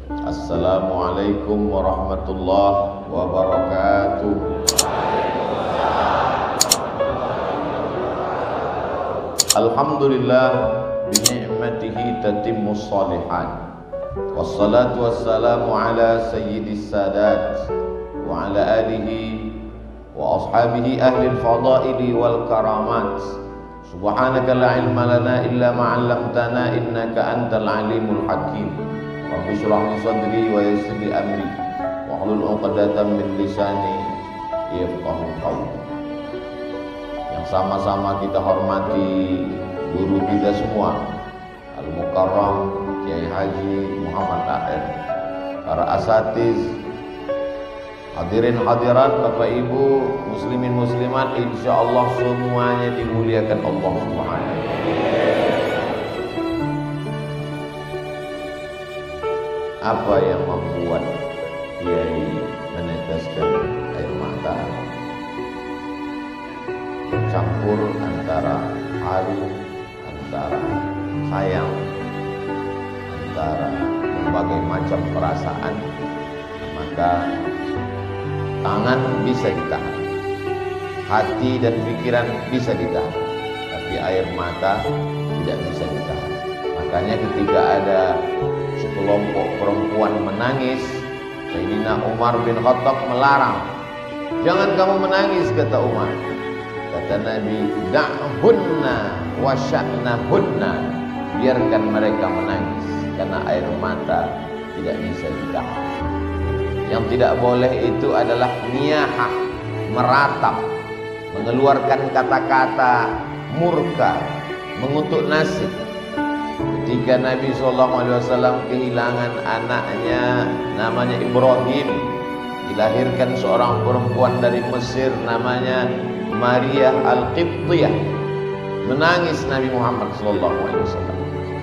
Assalamualaikum warahmatullahi wabarakatuh. Alhamdulillah bi'ni'matihi tatimmus shalihat. Wassalatu wassalamu ala sayyidis sadat wa ala alihi wa ashabihi ahli al-fadaili wal karamat. Subhanaka la ilma lana illa ma 'allamtana innaka antal alimul hakim. Rabbi shrah li sadri wa yassir li amri wa hlul 'uqdatam min lisani yafqahu qawli. Yang sama-sama kita hormati guru kita semua, Al-Mukarram Kiai Haji Muhammad Akhir, para asatiz, hadirin hadirat, Bapak Ibu, muslimin muslimat, insyaallah semuanya dimuliakan Allah Subhanahu. Apa yang membuat Kiai meneteskan air mata? Campur antara haru, antara sayang, antara berbagai macam perasaan. Maka tangan bisa ditahan, hati dan pikiran bisa ditahan, tapi air mata tidak bisa ditahan. Makanya ketika ada sekelompok perempuan menangis, Sayyidina Umar bin Khattab melarang. Jangan kamu menangis, kata Umar. Kata Nabi, da'hunna wa sya'nahunna, biarkan mereka menangis, karena air mata tidak bisa ditahan. Yang tidak boleh itu adalah niyahah, meratap, mengeluarkan kata-kata murka, mengutuk nasib. Ketika Nabi SAW kehilangan anaknya namanya Ibrahim, dilahirkan seorang perempuan dari Mesir namanya Maria Al-Qibtiyah, menangis Nabi Muhammad SAW.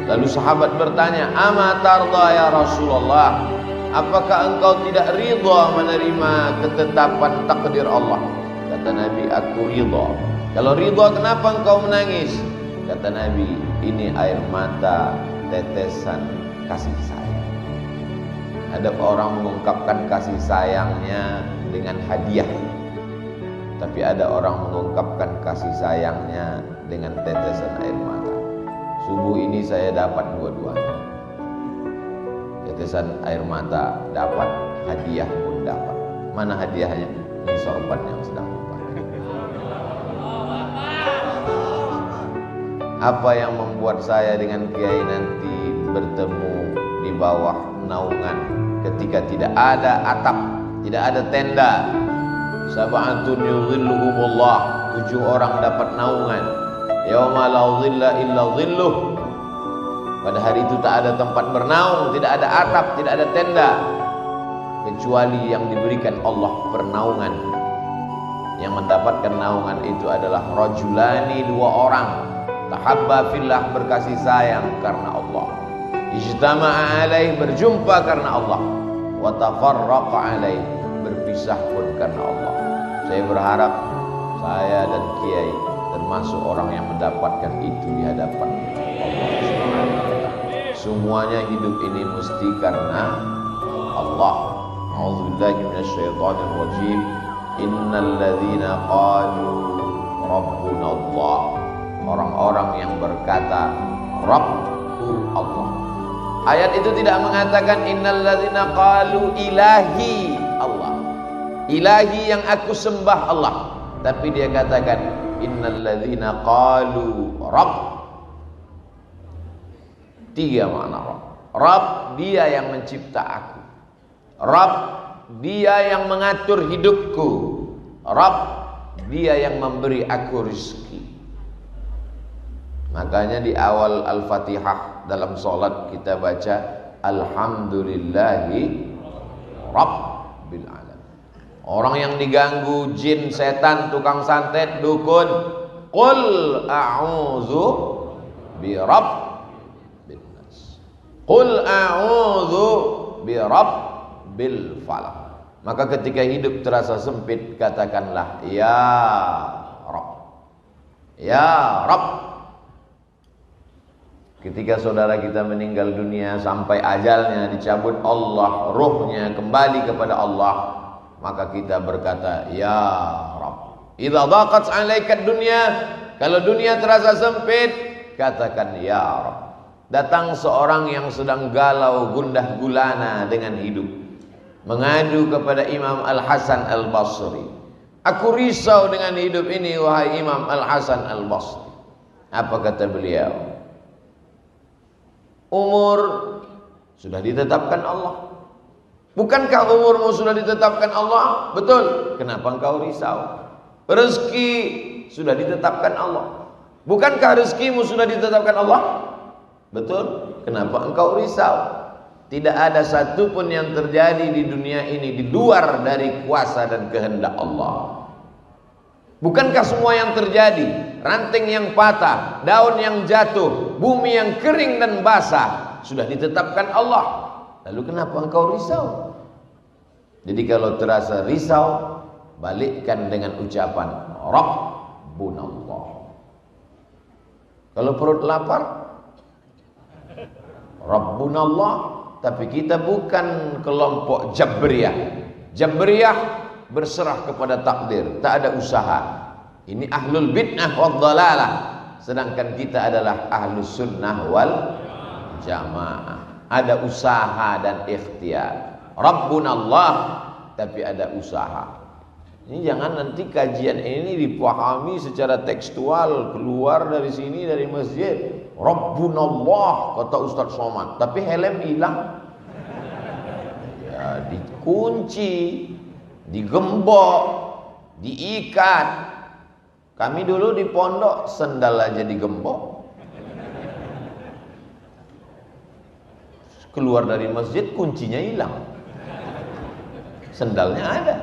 Lalu sahabat bertanya, "Ama tarda ya Rasulullah? Apakah engkau tidak ridha menerima ketetapan takdir Allah?" Kata Nabi, "Aku ridha." "Kalau ridha, kenapa engkau menangis?" Kata Nabi, "Ini air mata tetesan kasih sayang." Ada orang mengungkapkan kasih sayangnya dengan hadiah, tapi ada orang mengungkapkan kasih sayangnya dengan tetesan air mata. Subuh ini saya dapat dua-duanya. Tetesan air mata dapat, hadiah pun dapat. Mana hadiahnya? Ini sorban yang sedang lupa. Apa yang membuat saya dengan Kiai nanti bertemu di bawah naungan ketika tidak ada atap, tidak ada tenda? Sab'atun yudhilluhumullah, 7 orang dapat naungan. Yauma la dhilla illa dhilluh. Pada hari itu tak ada tempat bernaung, tidak ada atap, tidak ada tenda, kecuali yang diberikan Allah pernaungan. Yang mendapatkan naungan itu adalah rajulani, 2 orang, tahabba fillah, berkasih sayang karena Allah, ijtama'a alaih, berjumpa karena Allah, wa tafarraqa alaih, berpisah pun karena Allah. Saya berharap saya dan Kiai termasuk orang yang mendapatkan itu di hadapan Allah. Semuanya hidup ini mesti karena Allah. A'udzubillahi minasyaitonir rajim. Innal ladzina qalu rabbuna Allah, orang-orang yang berkata Rabbu Allah. Ayat itu tidak mengatakan innal ladzina qalu ilahi Allah, ilahi yang aku sembah Allah, tapi dia katakan innal ladzina qalu Rabb. 3 makna Rabb. Rabb, dia yang mencipta aku. Rabb, dia yang mengatur hidupku. Rabb, dia yang memberi aku rezeki. Makanya di awal Al-Fatihah dalam sholat kita baca Alhamdulillahi Rabbil Alamin. Orang yang diganggu jin, setan, tukang santet, dukun, qul a'udzu bi rabbin nas, qul a'udzu bi rabbil falaq. Maka ketika hidup terasa sempit, katakanlah ya Rabb, ya Rabb. Ketika saudara kita meninggal dunia sampai ajalnya dicabut Allah, ruhnya kembali kepada Allah, maka kita berkata, ya Rabb, idza dhaqat 'alaika dunya, kalau dunia terasa sempit, katakan ya Rabb. Datang seorang yang sedang galau gundah gulana dengan hidup, mengadu kepada Imam Al-Hasan Al-Basri. Aku risau dengan hidup ini wahai Imam Al-Hasan Al-Basri. Apa kata beliau? Umur sudah ditetapkan Allah. Bukankah umurmu sudah ditetapkan Allah? Betul. Kenapa engkau risau? Rezeki sudah ditetapkan Allah. Bukankah rezekimu sudah ditetapkan Allah? Betul. Kenapa engkau risau? Tidak ada satupun yang terjadi di dunia ini di luar dari kuasa dan kehendak Allah. Bukankah semua yang terjadi, ranting yang patah, daun yang jatuh, bumi yang kering dan basah, sudah ditetapkan Allah? Lalu kenapa engkau risau? Jadi kalau terasa risau, balikkan dengan ucapan Rabbunallah. Kalau perut lapar, Rabbunallah. Tapi kita bukan kelompok Jabriyah. Jabriyah berserah kepada takdir, tak ada usaha. Ini ahlul bid'ah wad dhalalah. Sedangkan kita adalah ahlus sunnah wal jamaah. Ada usaha dan ikhtiar. Rabbunallah, tapi ada usaha. Ini jangan nanti kajian ini dipahami secara tekstual, keluar dari sini dari masjid. Rabbunallah kata Ustaz Somad, tapi helm hilang. Ya, dikunci, digembok, diikat. Kami dulu di pondok sendal aja digembok. Keluar dari masjid kuncinya hilang, sendalnya ada.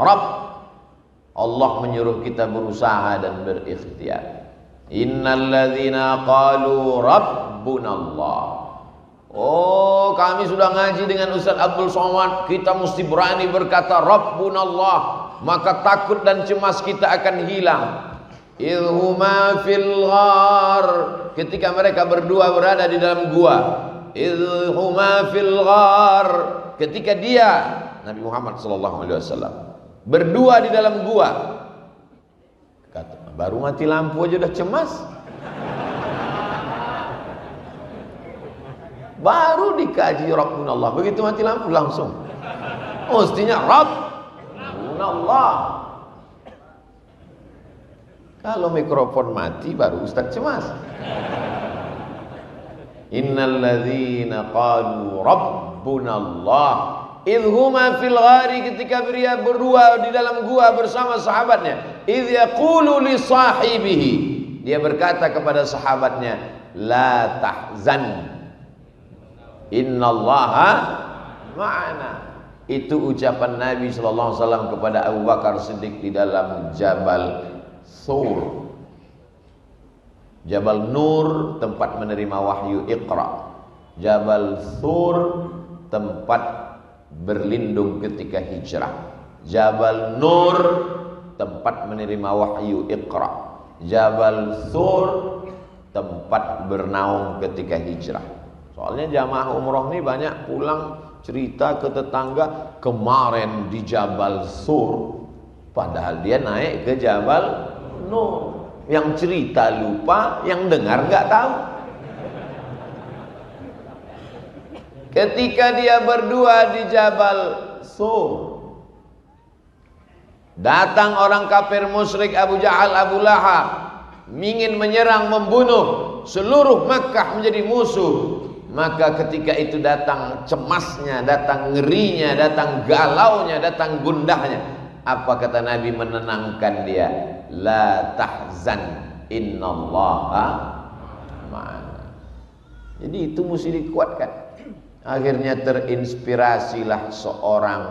Rabb, Allah menyuruh kita berusaha dan berikhtiar. Innalladzina qalu Rabbunallah. Oh, kami sudah ngaji dengan Ustaz Abdul Somad, kita mesti berani berkata Rabbunallah, maka takut dan cemas kita akan hilang. Idhuma fil ghar, ketika mereka berdua berada di dalam gua. Idhuma fil ghar, ketika dia Nabi Muhammad SAW berdua di dalam gua. Kata, baru mati lampu aja udah cemas. Baru dikaji Rabbunallah, begitu mati lampu langsung mestinya Rabbunallah. Kalau mikrofon mati baru Ustaz cemas. Innalladzina qalu Rabbunallah idhuma fil ghari, ketika dia berdua di dalam gua bersama sahabatnya. Idh yaqulu li sahibihi, dia berkata kepada sahabatnya, la tahzan innallaha ma'ana. Itu ucapan Nabi SAW kepada Abu Bakar Siddiq di dalam Jabal Sur. Jabal Nur tempat menerima wahyu Iqra. Jabal Sur tempat berlindung ketika hijrah. Jabal Nur tempat menerima wahyu Iqra. Jabal Sur tempat bernaung ketika hijrah. Soalnya jamaah umroh ini banyak pulang cerita ke tetangga, kemarin di Jabal Sur, padahal dia naik ke Jabal Nur. Yang cerita lupa, yang dengar nggak tahu. Ketika dia berdua di Jabal Sur, datang orang kafir musyrik Abu Jahal, Abu Lahab, ingin menyerang, membunuh seluruh Makkah menjadi musuh. Maka ketika itu datang cemasnya, datang ngerinya, datang galaunya, datang gundahnya. Apa kata Nabi menenangkan dia? La tahzan innallaha ma'ana. Jadi itu mesti dikuatkan. Akhirnya terinspirasilah seorang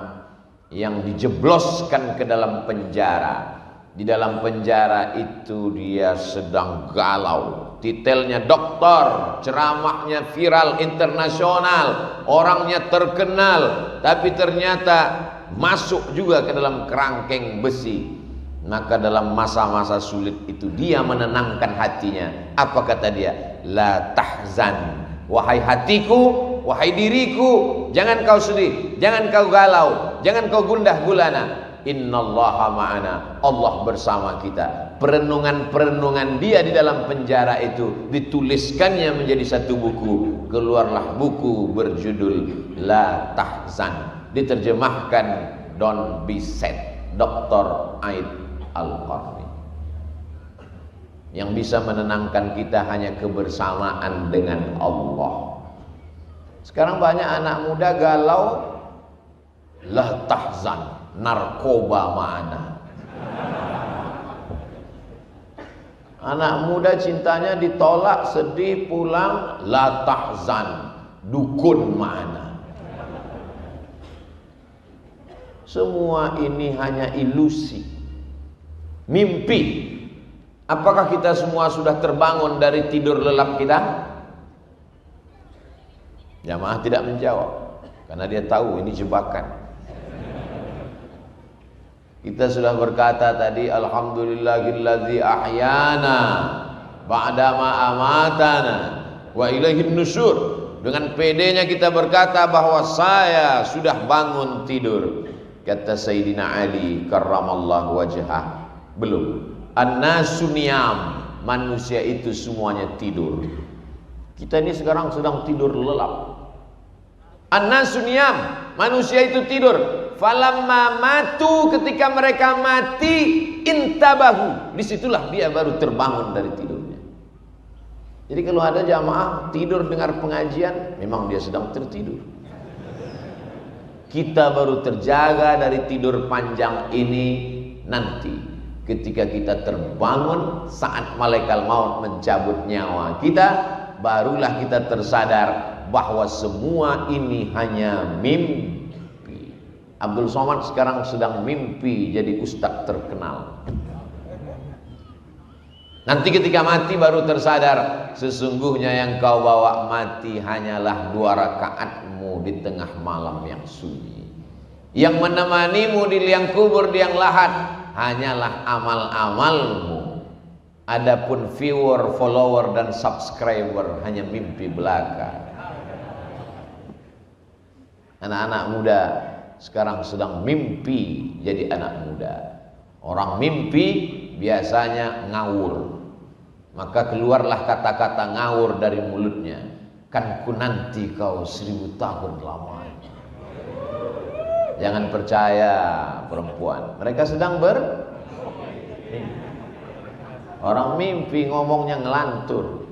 yang dijebloskan ke dalam penjara. Di dalam penjara itu dia sedang galau. Titelnya doktor, ceramahnya viral internasional, orangnya terkenal, tapi ternyata masuk juga ke dalam kerangkeng besi. Maka dalam masa-masa sulit itu dia menenangkan hatinya. Apa kata dia? la tahzan. Wahai hatiku, wahai diriku, jangan kau sedih, jangan kau galau, jangan kau gundah gulana. Innallaha ma'ana, Allah bersama kita. Perenungan-perenungan dia di dalam penjara itu dituliskannya menjadi satu buku. Keluarlah buku berjudul La Tahzan, diterjemahkan Don't Be Sad, Dr. Aid Al-Qarni. Yang bisa menenangkan kita hanya kebersamaan dengan Allah. Sekarang banyak anak muda galau, la tahzan, narkoba ma'ana. Anak muda cintanya ditolak, sedih, pulang, la tahzan, dukun ma'ana. Semua ini hanya ilusi, mimpi. Apakah kita semua sudah terbangun dari tidur lelap kita? Jamaah tidak menjawab, karena dia tahu ini jebakan. Kita sudah berkata tadi, alhamdulillahilladzi ahyana ba'dama amatana wa ilaihin nusyur. Dengan pedenya kita berkata bahwa saya sudah bangun tidur. Kata Sayyidina Ali karramallahu wajhah, belum. An-nasu niyam, manusia itu semuanya tidur. Kita ini sekarang sedang tidur lelap. An-nasu niyam, manusia itu tidur. Falamma matu, ketika mereka mati, intabahu, disitulah dia baru terbangun dari tidurnya. Jadi kalau ada jamaah tidur dengar pengajian, memang dia sedang tertidur. Kita baru terjaga dari tidur panjang ini nanti ketika kita terbangun saat malaikat maut mencabut nyawa kita, barulah kita tersadar bahwa semua ini hanya mimpi. Abdul Somad sekarang sedang mimpi jadi ustadz terkenal. Nanti ketika mati baru tersadar, sesungguhnya yang kau bawa mati hanyalah 2 rakaatmu di tengah malam yang sunyi. Yang menemanimu di liang kubur, di liang lahat, hanyalah amal-amalmu. Adapun viewer, follower dan subscriber hanya mimpi belaka. Anak-anak muda sekarang sedang mimpi jadi anak muda. Orang mimpi biasanya ngawur, maka keluarlah kata-kata ngawur dari mulutnya. Kan ku nanti kau 1000 tahun lamanya. Jangan percaya perempuan, mereka sedang orang mimpi ngomongnya ngelantur.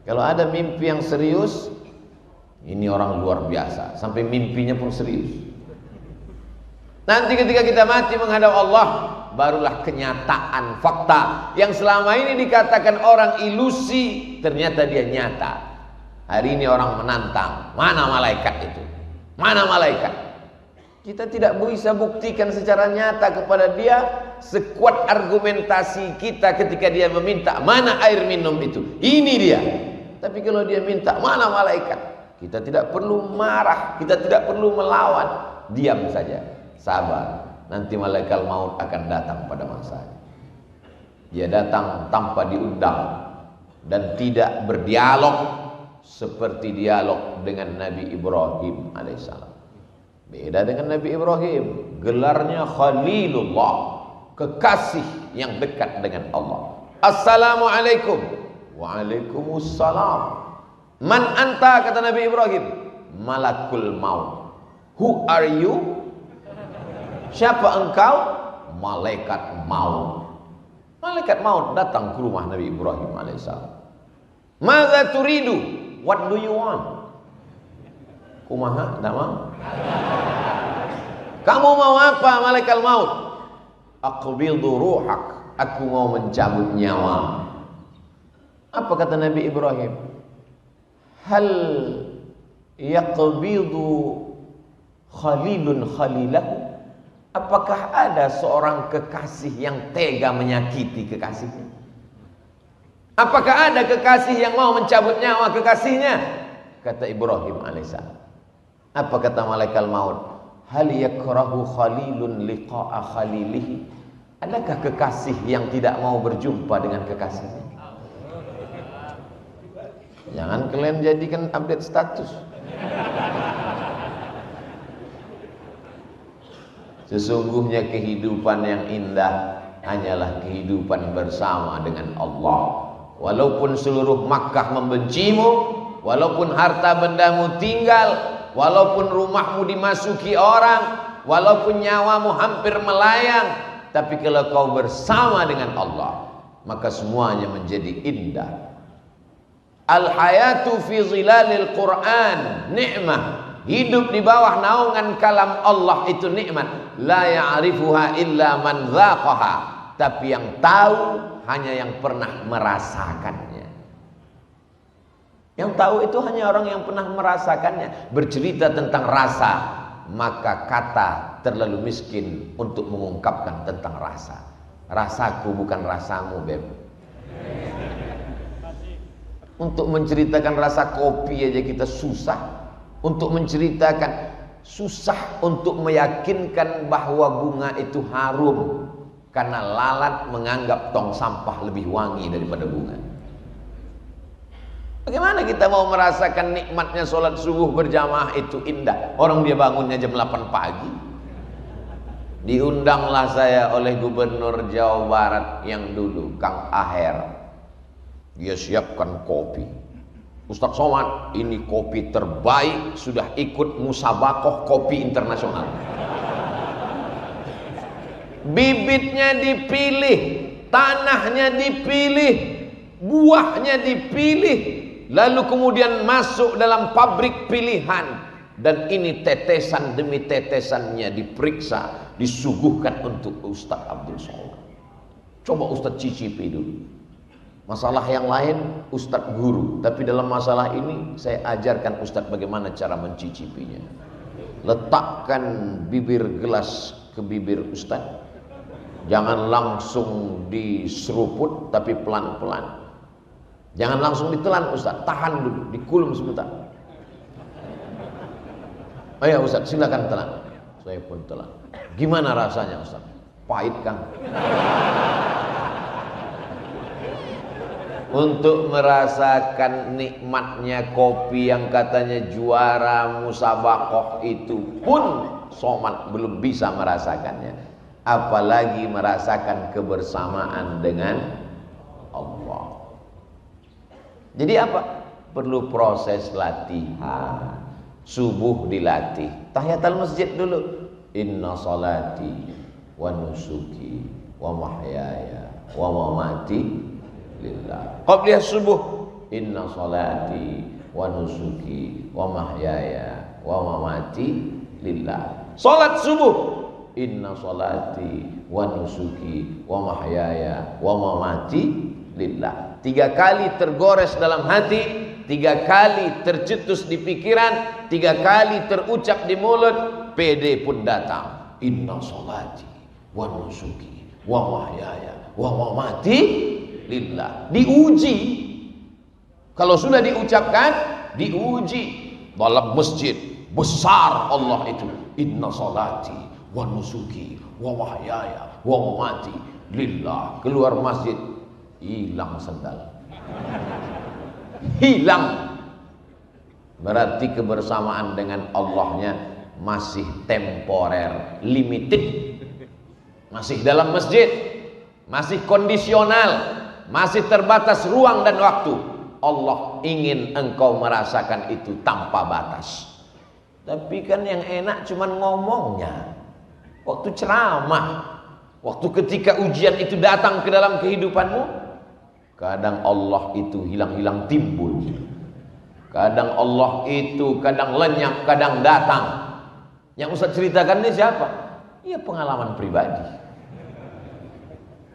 Kalau ada mimpi yang serius, ini orang luar biasa, sampai mimpinya pun serius. Nanti ketika kita mati menghadap Allah, barulah kenyataan fakta yang selama ini dikatakan orang ilusi, ternyata dia nyata. Hari ini orang menantang, mana malaikat itu? Mana malaikat? Kita tidak bisa buktikan secara nyata kepada dia sekuat argumentasi kita ketika dia meminta mana air minum itu, ini dia. Tapi kalau dia minta mana malaikat, kita tidak perlu marah, kita tidak perlu melawan, diam saja, sabar. Nanti malaikat maut akan datang pada masanya. Dia datang tanpa diundang dan tidak berdialog seperti dialog dengan Nabi Ibrahim alaihissalam. Beda dengan Nabi Ibrahim, gelarnya Khalilullah, kekasih yang dekat dengan Allah. Assalamualaikum. Waalaikumsalam. Man anta, kata Nabi Ibrahim. Malakul maut. Who are you? Siapa engkau? Malaikat maut. Malaikat maut datang ke rumah Nabi Ibrahim alaihissalam. Madza turidu? What do you want? Kumaha nama? Kamu mau apa malaikat maut? Aqbidu ruhak, aku mau mencabut nyawa. Apa kata Nabi Ibrahim? Hal yaqbidu khalilun khalilahu? Apakah ada seorang kekasih yang tega menyakiti kekasihnya? Apakah ada kekasih yang mau mencabut nyawa kekasihnya? Kata Ibrahim alaihissalam. Apa kata malaikat maut? Hal yakrahu khalilun liqa'a khalilihi? Adakah kekasih yang tidak mau berjumpa dengan kekasihnya? Jangan kalian jadikan update status. Sesungguhnya kehidupan yang indah hanyalah kehidupan bersama dengan Allah. Walaupun seluruh Makkah membencimu, walaupun harta bendamu tinggal, walaupun rumahmu dimasuki orang, walaupun nyawamu hampir melayang, tapi kalau kau bersama dengan Allah, maka semuanya menjadi indah. Al-hayatu fi zilalil Quran ni'mah. Hidup di bawah naungan kalam Allah itu nikmat. La ya'rifuha illa man dzaqaha. Tapi yang tahu hanya yang pernah merasakannya. Yang tahu itu hanya orang yang pernah merasakannya. Bercerita tentang rasa, maka kata terlalu miskin untuk mengungkapkan tentang rasa. Rasaku bukan rasamu, Beb. Untuk menceritakan rasa kopi aja kita susah. Untuk menceritakan, susah untuk meyakinkan bahwa bunga itu harum, karena lalat menganggap tong sampah lebih wangi daripada bunga. Bagaimana kita mau merasakan nikmatnya sholat subuh berjamaah itu indah? Orang dia bangunnya jam 8 pagi. Diundanglah saya oleh Gubernur Jawa Barat yang dulu, Kang Aher. Dia siapkan kopi. Ustadz Somad, ini kopi terbaik, sudah ikut musabakoh kopi internasional. Bibitnya dipilih, tanahnya dipilih, buahnya dipilih, lalu kemudian masuk dalam pabrik pilihan, dan ini tetesan demi tetesannya diperiksa, disuguhkan untuk Ustadz Abdul Somad. Coba Ustadz cicipi dulu. Masalah yang lain Ustadz guru, tapi dalam masalah ini saya ajarkan Ustadz bagaimana cara mencicipinya. Letakkan bibir gelas ke bibir Ustadz, jangan langsung diseruput tapi pelan-pelan. Jangan langsung ditelan Ustadz, tahan dulu, dikulum sebentar. Oh ya Ustadz, silakan telan. Saya pun telan. Gimana rasanya Ustadz? Pahit Kang. Untuk merasakan nikmatnya kopi yang katanya juara musabakoh itu pun Somad belum bisa merasakannya, apalagi merasakan kebersamaan dengan Allah. Jadi apa? Perlu proses latihan. Subuh dilatih, tahiyatul masjid dulu. Inna salati wa nusuki wa mahyaya wa mamati lillah. Qabliyah subuh, inna salati wa nusuki wa mahyaya wa mamati lillah. Salat subuh, inna salati wa nusuki wa mahyaya wa mamati lillah. 3 kali tergores dalam hati, 3 kali tercetus di pikiran, 3 kali terucap di mulut, PD pun datang. Inna salati wa nusuki wa mahyaya wa mamati lillah. Diuji. Kalau sudah diucapkan, diuji dalam masjid besar Allah itu. Inna salati wa nusuki wa mahyaya wa mamati lillah. Keluar masjid, hilang sendal. Hilang. Berarti kebersamaan dengan Allahnya masih temporer, limited. Masih dalam masjid, masih kondisional, masih terbatas ruang dan waktu. Allah ingin engkau merasakan itu tanpa batas. Tapi kan yang enak cuman ngomongnya. Waktu ceramah, waktu ketika ujian itu datang ke dalam kehidupanmu, kadang Allah itu hilang-hilang timbul. Kadang Allah itu kadang lenyap, kadang datang. Yang Ustaz ceritakan ini siapa? Ya pengalaman pribadi.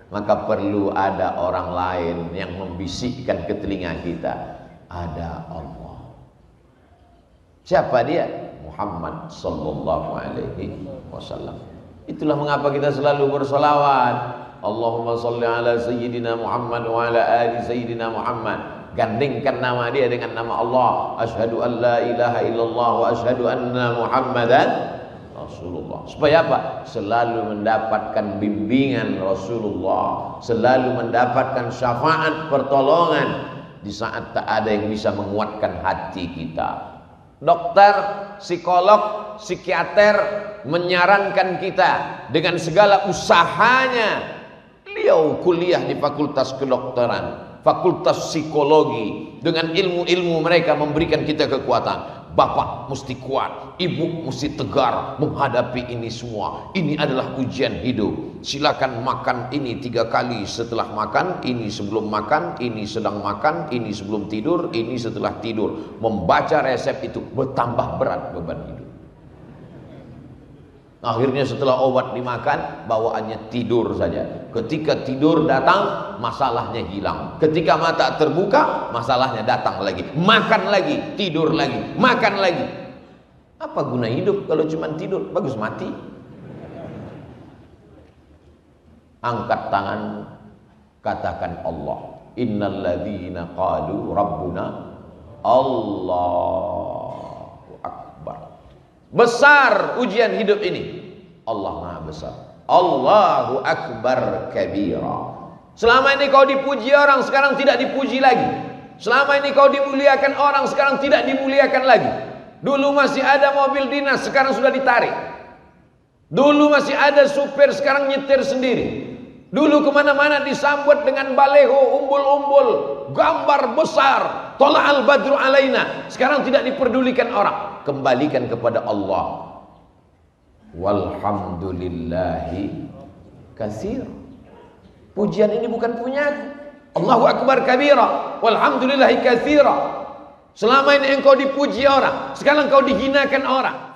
Maka perlu ada orang lain yang membisikkan ke telinga kita, ada Allah. Siapa dia? Muhammad sallallahu alaihi wasallam. Itulah mengapa kita selalu bersolawat. Allahumma salli ala sayyidina Muhammad wa ala ali sayyidina Muhammad. Gandingkan nama dia dengan nama Allah. Asyhadu an la ilaha illallah wa asyhadu anna Muhammadan Rasulullah. Supaya apa? Selalu mendapatkan bimbingan Rasulullah, selalu mendapatkan syafaat pertolongan. di saat tak ada yang bisa menguatkan hati kita. Dokter, psikolog, psikiater menyarankan kita dengan segala usahanya. Beliau kuliah di fakultas kedokteran, fakultas psikologi, dengan ilmu-ilmu mereka memberikan kita kekuatan. Bapak mesti kuat, ibu mesti tegar menghadapi ini semua. Ini adalah ujian hidup. Silakan makan ini 3 kali setelah makan, ini sebelum makan, ini sedang makan, ini sebelum tidur, ini setelah tidur. Membaca resep itu bertambah berat beban hidup. Akhirnya setelah obat dimakan, bawaannya tidur saja. Ketika tidur datang, masalahnya hilang. Ketika mata terbuka, masalahnya datang lagi. Makan lagi, tidur lagi, makan lagi. Apa guna hidup kalau cuma tidur? Bagus mati. Angkat tangan, katakan Allah. Innalladzina qalu rabbuna Allahu Akbar. Besar ujian hidup ini. Allah Maha Besar. Allahu Akbar kabira. Selama ini kau dipuji orang, sekarang tidak dipuji lagi. Selama ini kau dimuliakan orang, sekarang tidak dimuliakan lagi. Dulu masih ada mobil dinas, sekarang sudah ditarik. Dulu masih ada supir, sekarang nyetir sendiri. Dulu kemana-mana disambut dengan baleho, umbul-umbul, gambar besar, tola'al badru alaina. Sekarang tidak diperdulikan orang. Kembalikan kepada Allah. Walhamdulillahi katsir. Pujian ini bukan punyaku. Allahu Akbar kabira, walhamdulillahi katsira. Selama ini engkau dipuji orang, sekarang engkau dihinakan orang.